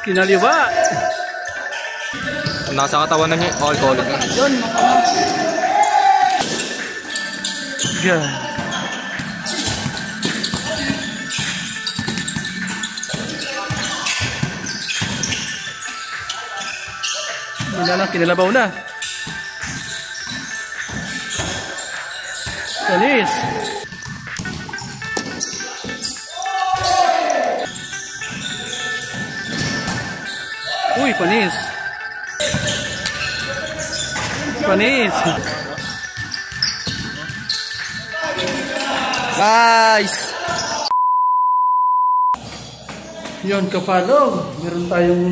Kinaliwa. Nasa katawan na niya. Alcoholic na. Yun. Yan. Yun na lang, kinalabaw na. Kalis. Uy, panis. Panis. Nice. Yun, kapalo. Meron tayong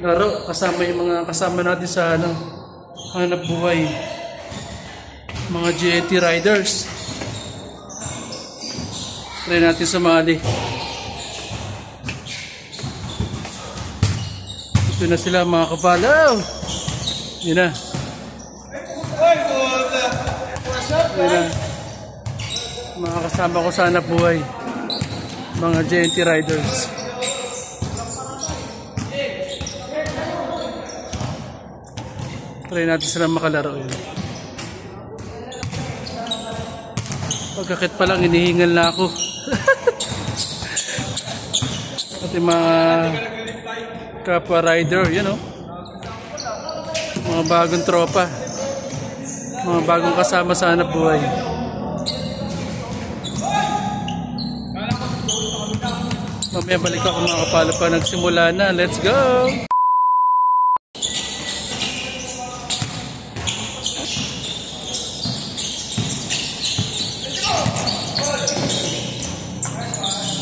laro kasama yung mga kasama natin sa hanap buhay. Mga GNT riders. Try natin sumali. Ito na sila mga kapalaw. Yun na. Yun na. Mga kasama ko sa hanap buhay. Mga GNT riders. Try natin sila makalaro yun. Pagkakit pa lang hinihingal na ako. At yung mga kapwa rider, yun o. Mga bagong tropa. Mga bagong kasama sa hanap buhay. Mamaya balik ako mga kapalo pa nagsimula na. Let's go!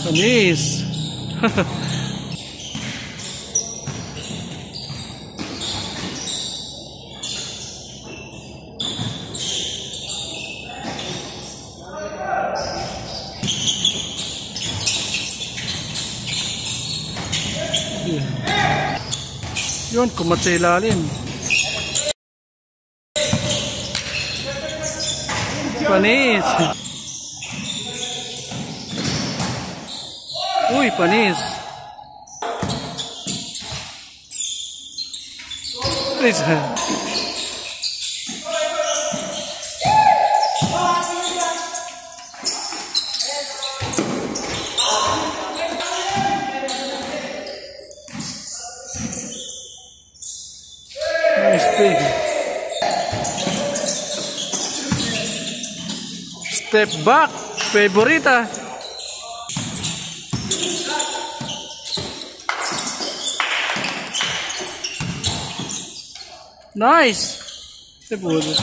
Panis! Yun, kumat sa ilalim. Panis. Uy, panis. Panis. Nice pig. Step back, favorita. Nice. Segundo.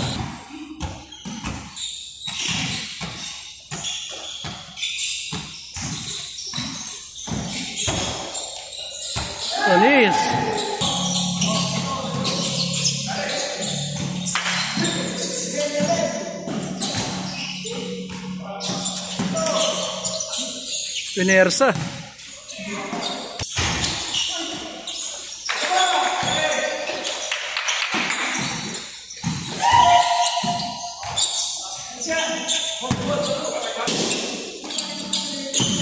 Feliz. Pinersa.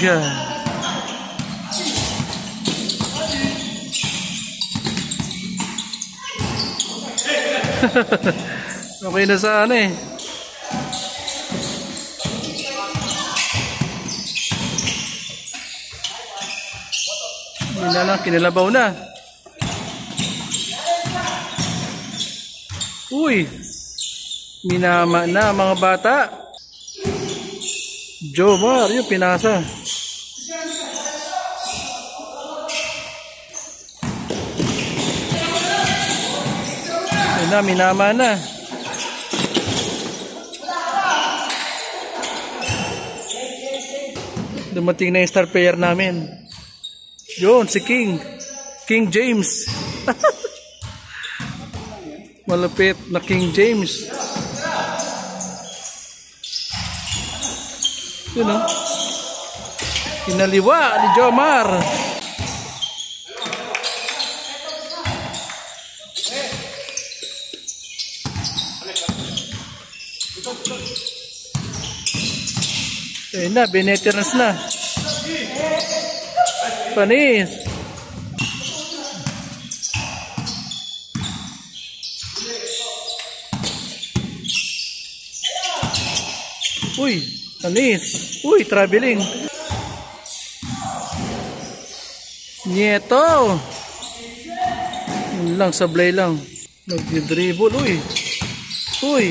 God. Okay na sa ano eh. Hindi na lang, kinalabaw na. Uy, minama na mga bata. Jomar, yung pinasa. Yun na, minama na. Dumating na yung star player namin. Yun, si King James. Malupit na King James. Yun o. Pinaliwa ni Jomar. Ayun na, veterans na. Panis. Uy, panis. Uy, traveling. Nieto. Yun lang, sablay lang. Nag-dribble, uy. Uy.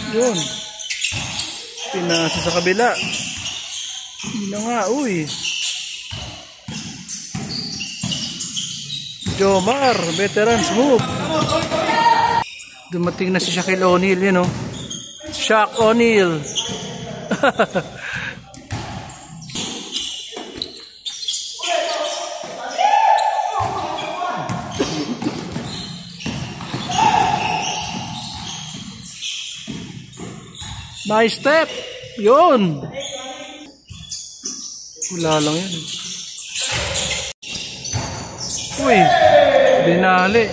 Yun. Pinasa sa kabila. Yun na nga, uy. Jomar, veterans move. Dumating na si Shaquille O'Neal, yun, oh. Shaq O'Neal. Nice step. Yun. Wala lang yun. Uy, dinali.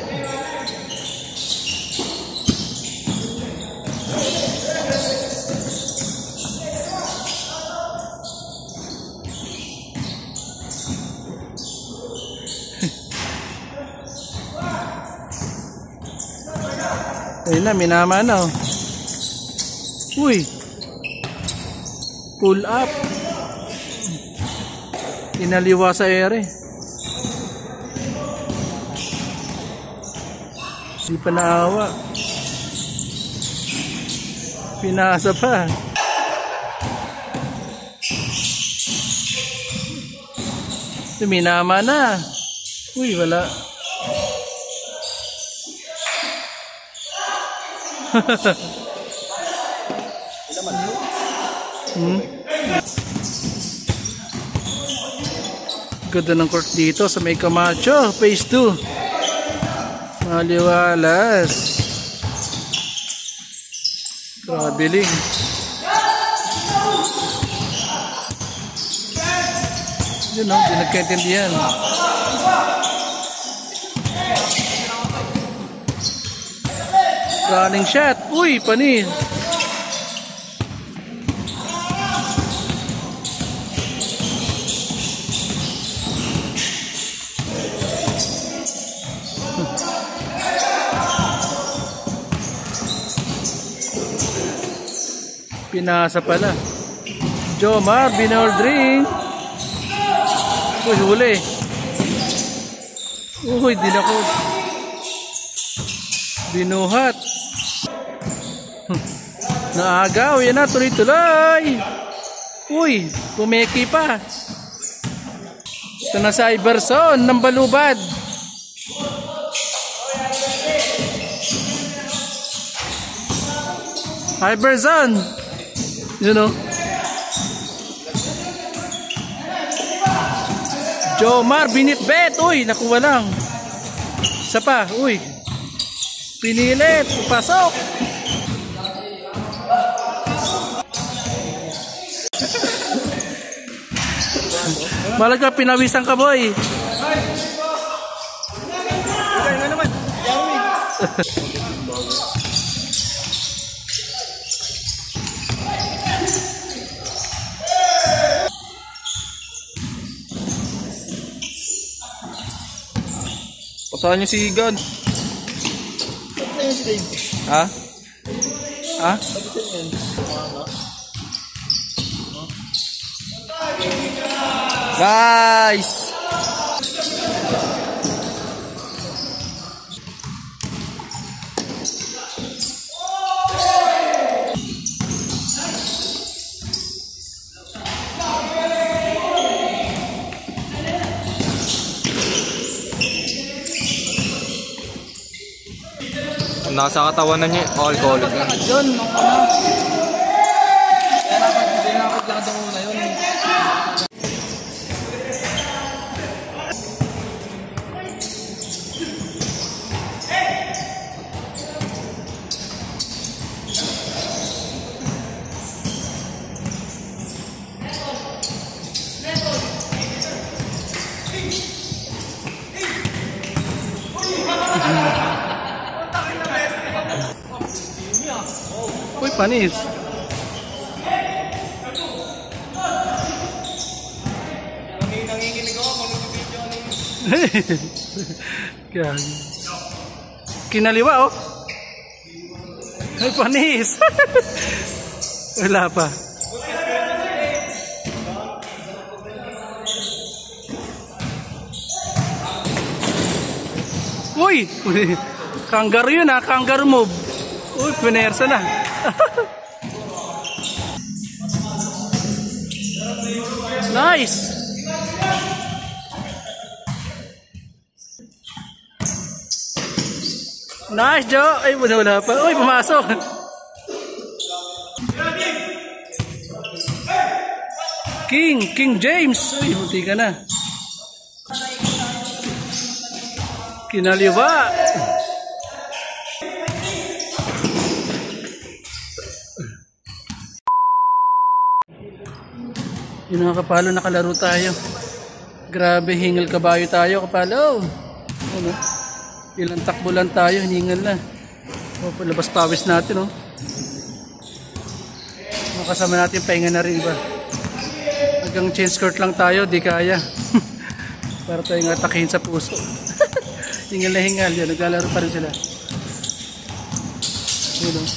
Ayun na, minama na, oh. Uy, pull up. Inaliwa sa ere. Di pa naawa. Pinasa pa. Minama na. Uy, wala. Ganda ng court dito sa May Camacho, phase 2. Maliwalas. Traveling. Yun, no? Di nagkaintindihan. Running shot. Uy, panis. Pinasa pala. Jomar, binordring. Uy, huli. Uy, di na ko. Binuhat. Naagaw, yan na, tuloy-tuloy. Uy, kumeki pa. Ito na sa Iverson ng Balubad. Iverson. You know. Jomar, binitbet. Uy, nakuha lang. Isa pa, uy. Pinilit, pasok. Malag ka, pinawisan ka, boy. Ano naman? Pasahan niyo si God. Ha? Ha? Guys! Nasa katawan na niya, alcoholic na. Yun, nung ano. Kaya nakapag lang daw na yun. Uy, panis. Nanginginig ako, mag-video ano. Gagi. Kinaliwa, oh. Ay, panis. Wala pa. Uy! Kangaroo yun, ha? Kangaroo move. Uy, pinersa na. Nice! Nice, Joe! Ay, wala pa. Uy, pumasok! King James! Uy, buti ka na. Kinaliwa! Yung mga kapalo, nakalaro tayo. Grabe, hingal kabayo tayo, kapalo. Ano? Ilang takbo lang tayo, hiningal na. O, palabas pawis natin, oh. Makasama natin, pahinga na rin iba. Hanggang chain skirt lang tayo, di kaya. Para tayong atakin sa puso. Hingal na hingal, yan, naglalaro pa rin sila. Yun, oh.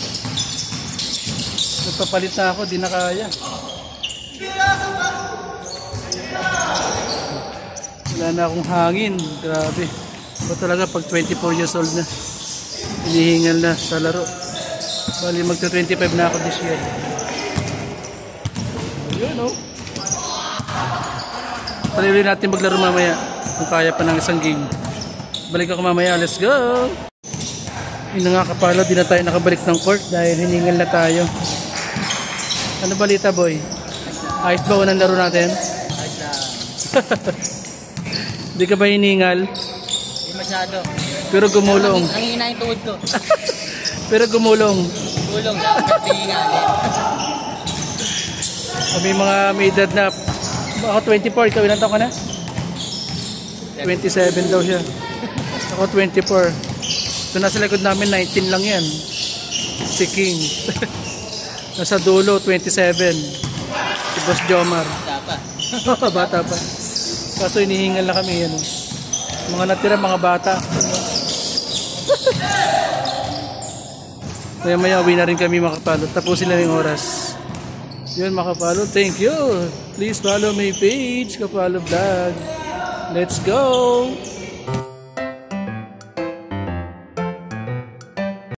Nagpapalit na ako, di na kaya. Wala na akong hangin, grabe. O talaga pag 24 years old na, hinihingal na sa laro. Bali magta 25 na ako this year. Ayun, oh. Paliwin natin maglaro mamaya kung kaya pa ng isang game. Balik ako mamaya, let's go. Yun nga kapalo, di na tayo nakabalik ng court dahil hiningal na tayo. Ano balita, boy? Ayos ba unang laro natin? Ayos na. Di ka ba hiningal? Hindi masyado. Pero gumulong. Nangihina yung tuhod ko. Pero gumulong. Gulong lang, katingalin. May mga may edad na. Ako 24, ikaw ilan taon ka na? 27 daw siya. Ako 24. Ito nasa likod namin, 19 lang yan. Si King. Nasa dulo, 27. Si Boss Jomar. Bata pa. Bata pa. Kaso inihingal na kami yan. Mga natira, mga bata. Kaya maya uwi na rin kami mga kapalo. Tapusin lang yung oras. Yun mga kapalo, thank you. Please follow my page, Kapalo Vlog. Let's go!